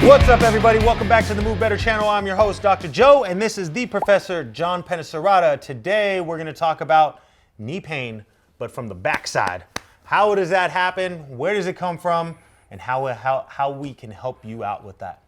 What's up, everybody? Welcome back to the Move Better channel. I'm your host, Dr. Joe, and this is the Professor John Penisarada. Today, we're going to talk about knee pain, but from the backside. How does that happen? Where does it come from? And how we can help you out with that.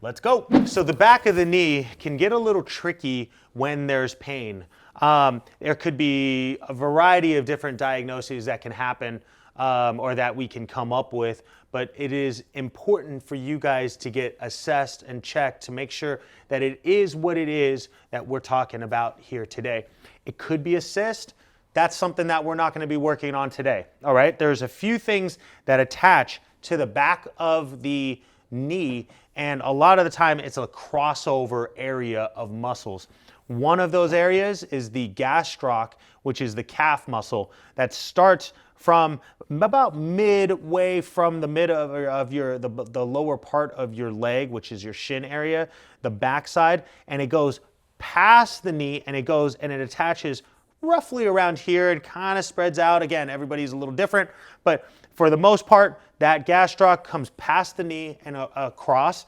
Let's go. So the back of the knee can get a little tricky when there's pain. There could be a variety of different diagnoses that can happen or that we can come up with, but it is important for you guys to get assessed and checked to make sure that it is what it is that we're talking about here today. It could be a cyst. That's something that we're not going to be working on today. All right. There's a few things that attach to the back of the knee, and a lot of the time it's a crossover area of muscles. One of those areas is the gastroc, which is the calf muscle that starts from about midway from the mid of the lower part of your leg, which is your shin area, the backside, and it goes past the knee, and it goes and it attaches roughly around here. It kind of spreads out. Again, everybody's a little different, but for the most part, that gastroc comes past the knee and across.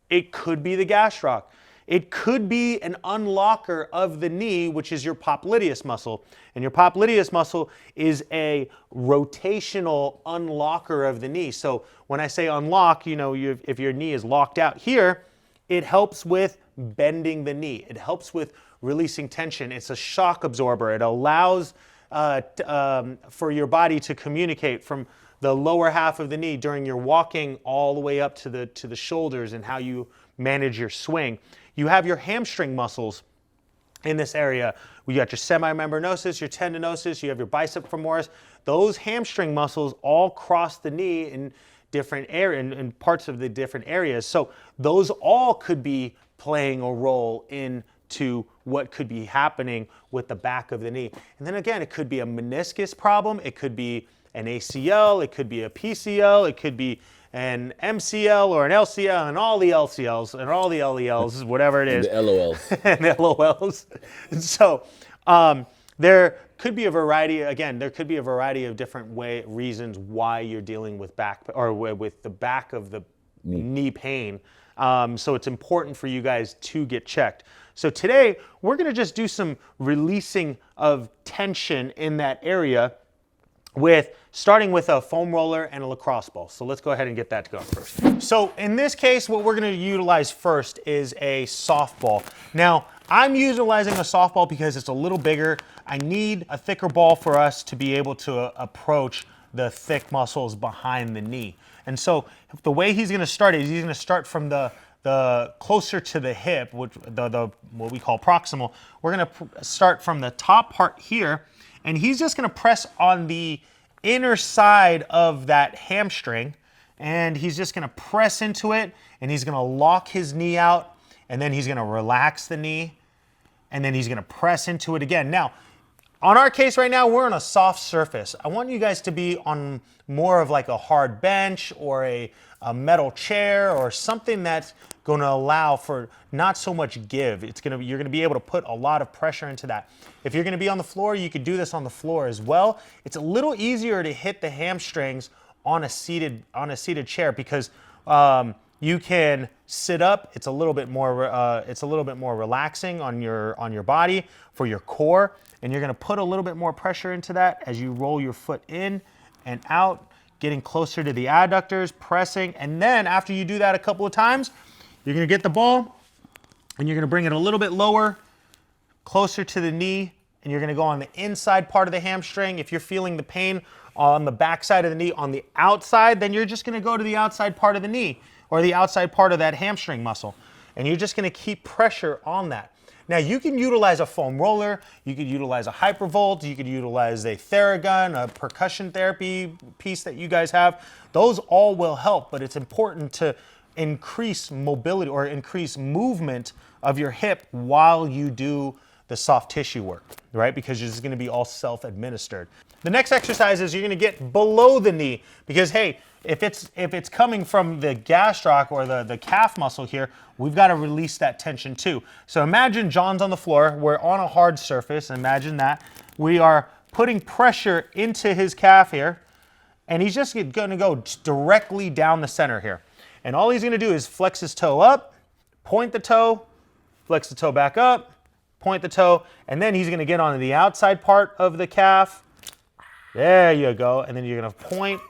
It could be the gastroc. It could be an unlocker of the knee, which is your popliteus muscle. And your popliteus muscle is a rotational unlocker of the knee. So when I say unlock, if your knee is locked out here, it helps with bending the knee. It helps with releasing tension. It's a shock absorber. It allows for your body to communicate from the lower half of the knee during your walking all the way up to the shoulders and how you manage your swing. You have your hamstring muscles in this area. You got your semimembranosus, your tendinosis, you have your bicep femoris. Those hamstring muscles all cross the knee in different areas, in parts of the different areas. So those all could be playing a role into what could be happening with the back of the knee. And then again, it could be a meniscus problem, it could be an ACL, it could be a PCL, it could be an MCL or an LCL, and all the LCLs and all the LELs, whatever it is. The LOLs. And the LOLs. So there could be a variety, again, there could be a variety of different reasons why you're dealing with back or with the back of the knee pain. So it's important for you guys to get checked. So today, we're going to just do some releasing of tension in that area starting with a foam roller and a lacrosse ball. So let's go ahead and get that to go first. So in this case, what we're going to utilize first is a softball. Now, I'm utilizing a softball because it's a little bigger. I need a thicker ball for us to be able to approach the thick muscles behind the knee. And so the way he's going to start is he's going to start from the closer to the hip, which what we call proximal. We're going to start from the top part here, and he's just going to press on the inner side of that hamstring, and he's just going to press into it, and he's going to lock his knee out, and then he's going to relax the knee, and then he's going to press into it again. Now, on our case right now, we're on a soft surface. I want you guys to be on more of like a hard bench or a metal chair or something that's going to allow for not so much give. You're going to be able to put a lot of pressure into that. If you're going to be on the floor, you could do this on the floor as well. It's a little easier to hit the hamstrings on a seated chair because you can sit up. It's a little bit more relaxing on your body for your core, and you're going to put a little bit more pressure into that as you roll your foot in and out, getting closer to the adductors, pressing, and then after you do that a couple of times, you're going to get the ball and you're going to bring it a little bit lower, closer to the knee, and you're going to go on the inside part of the hamstring. If you're feeling the pain on the back side of the knee on the outside, then you're just going to go to the outside part of the knee or the outside part of that hamstring muscle, and you're just going to keep pressure on that. Now, you can utilize a foam roller, you could utilize a hypervolt, you could utilize a Theragun, a percussion therapy piece that you guys have. Those all will help, but it's important to increase mobility or increase movement of your hip while you do the soft tissue work, right? Because this is going to be all self-administered. The next exercise is you're going to get below the knee because, hey, if it's coming from the gastroc or the calf muscle here, we've got to release that tension too. So imagine John's on the floor. We're on a hard surface. Imagine that. We are putting pressure into his calf here, and he's just going to go directly down the center here. And all he's going to do is flex his toe up, point the toe, flex the toe back up, point the toe, and then he's going to get onto the outside part of the calf. There you go. And then you're going to point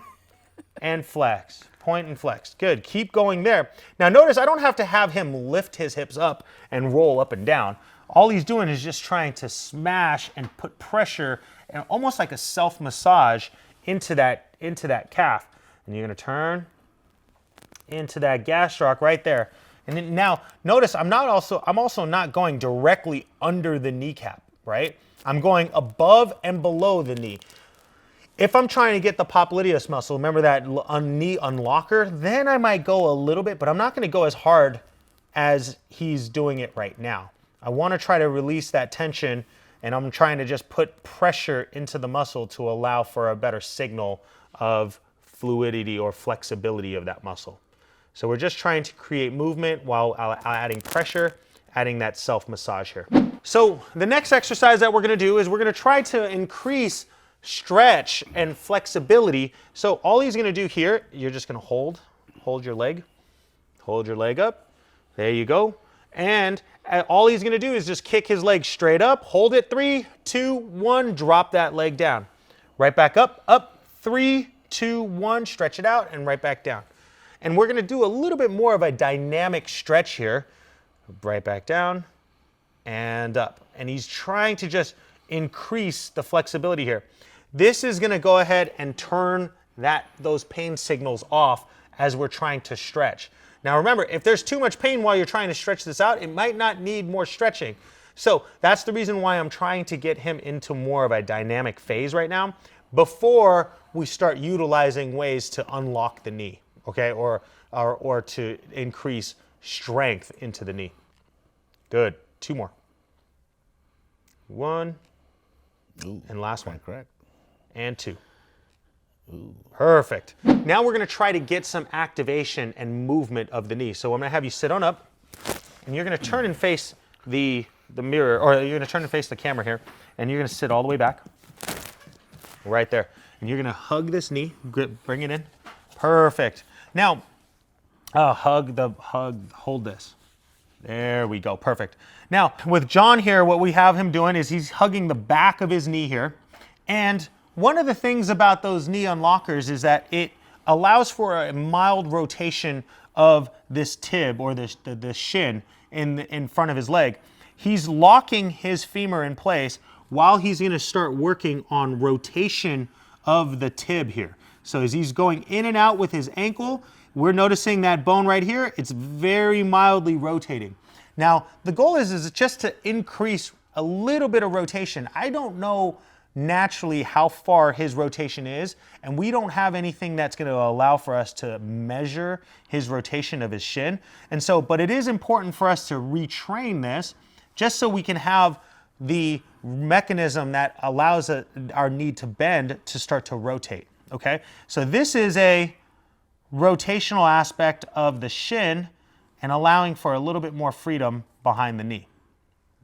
and flex. Point and flex. Good. Keep going there. Now notice I don't have to have him lift his hips up and roll up and down. All he's doing is just trying to smash and put pressure and almost like a self-massage into that calf. And you're going to turn into that gastroc right there. And then now notice I'm also not going directly under the kneecap, right? I'm going above and below the knee. If I'm trying to get the popliteus muscle, remember that knee unlocker, then I might go a little bit, but I'm not going to go as hard as he's doing it right now. I want to try to release that tension, and I'm trying to just put pressure into the muscle to allow for a better signal of fluidity or flexibility of that muscle. So we're just trying to create movement while adding pressure, adding that self-massage here. So the next exercise that we're going to do is we're going to try to increase stretch and flexibility. So all he's going to do here, you're just going to hold your leg up. There you go. And all he's going to do is just kick his leg straight up, hold it, 3, 2, 1, drop that leg down. Right back up, 3, 2, 1, stretch it out, and right back down. And we're going to do a little bit more of a dynamic stretch here. Right back down and up. And he's trying to just increase the flexibility here. This is going to go ahead and turn those pain signals off as we're trying to stretch. Now remember, if there's too much pain while you're trying to stretch this out, it might not need more stretching. So that's the reason why I'm trying to get him into more of a dynamic phase right now before we start utilizing ways to unlock the knee, okay, or to increase strength into the knee. Good. 2 more. 1. Ooh, and last one. Correct. And 2. Ooh. Perfect. Now we're going to try to get some activation and movement of the knee. So I'm going to have you sit on up, and you're going to turn and face the mirror, or you're going to turn and face the camera here, and you're going to sit all the way back, right there. And you're going to hug this knee, bring it in. Perfect. Now, hold this. There we go, perfect. Now, with John here, what we have him doing is he's hugging the back of his knee here. And one of the things about those knee unlockers is that it allows for a mild rotation of this tib or the shin in front of his leg. He's locking his femur in place while he's going to start working on rotation of the tib here. So as he's going in and out with his ankle, we're noticing that bone right here, it's very mildly rotating. Now, the goal is just to increase a little bit of rotation. I don't know naturally how far his rotation is, and we don't have anything that's going to allow for us to measure his rotation of his shin. And so, but it is important for us to retrain this just so we can have the mechanism that allows our knee to bend to start to rotate, okay? So this is a rotational aspect of the shin and allowing for a little bit more freedom behind the knee.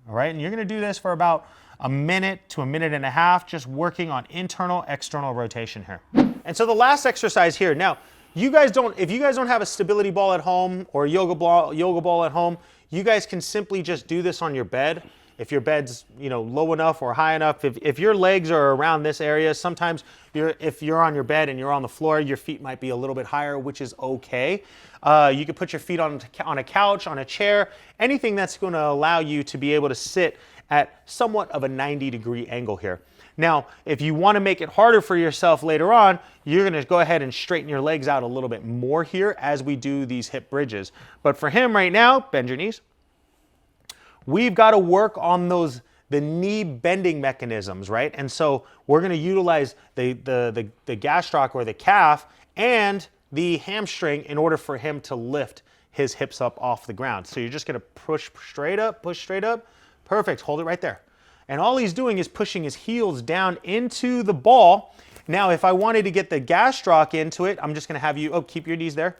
All right, and you're going to do this for about a minute to a minute and a half, just working on internal, external rotation here. And so the last exercise here, now, if you guys don't have a stability ball at home or a yoga ball at home, you guys can simply just do this on your bed. If your bed's low enough or high enough, if your legs are around this area, sometimes if you're on your bed and you're on the floor, your feet might be a little bit higher, which is okay. You can put your feet on a couch, on a chair, anything that's going to allow you to be able to sit at somewhat of a 90-degree angle here. Now, if you want to make it harder for yourself later on, you're going to go ahead and straighten your legs out a little bit more here as we do these hip bridges. But for him right now, bend your knees. We've got to work on the knee bending mechanisms, right? And so we're going to utilize the gastroc or the calf and the hamstring in order for him to lift his hips up off the ground. So you're just going to push straight up. Perfect. Hold it right there. And all he's doing is pushing his heels down into the ball. Now, if I wanted to get the gastroc into it, I'm just going to have you, keep your knees there.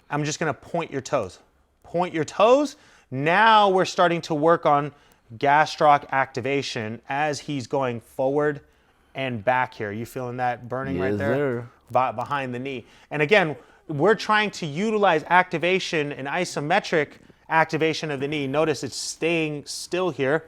I'm just going to point your toes. Point your toes. Now we're starting to work on gastroc activation as he's going forward and back here. You feeling that burning right there? Sir. Behind the knee. And again, we're trying to utilize activation and isometric activation of the knee. Notice it's staying still here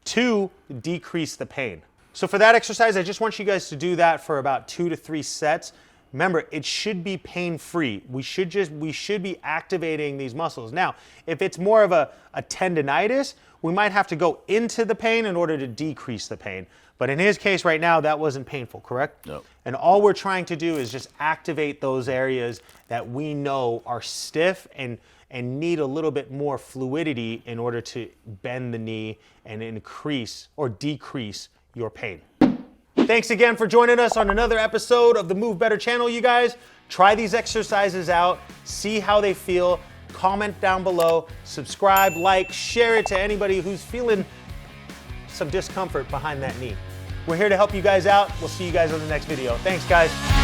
to decrease the pain. So for that exercise, I just want you guys to do that for about 2 to 3 sets. Remember, it should be pain-free. We should be activating these muscles. Now, if it's more of a tendonitis, we might have to go into the pain in order to decrease the pain. But in his case right now, that wasn't painful, correct? No. And all we're trying to do is just activate those areas that we know are stiff and need a little bit more fluidity in order to bend the knee and increase or decrease your pain. Thanks again for joining us on another episode of the Move Better channel, you guys. Try these exercises out, see how they feel, comment down below, subscribe, like, share it to anybody who's feeling some discomfort behind that knee. We're here to help you guys out. We'll see you guys on the next video. Thanks, guys.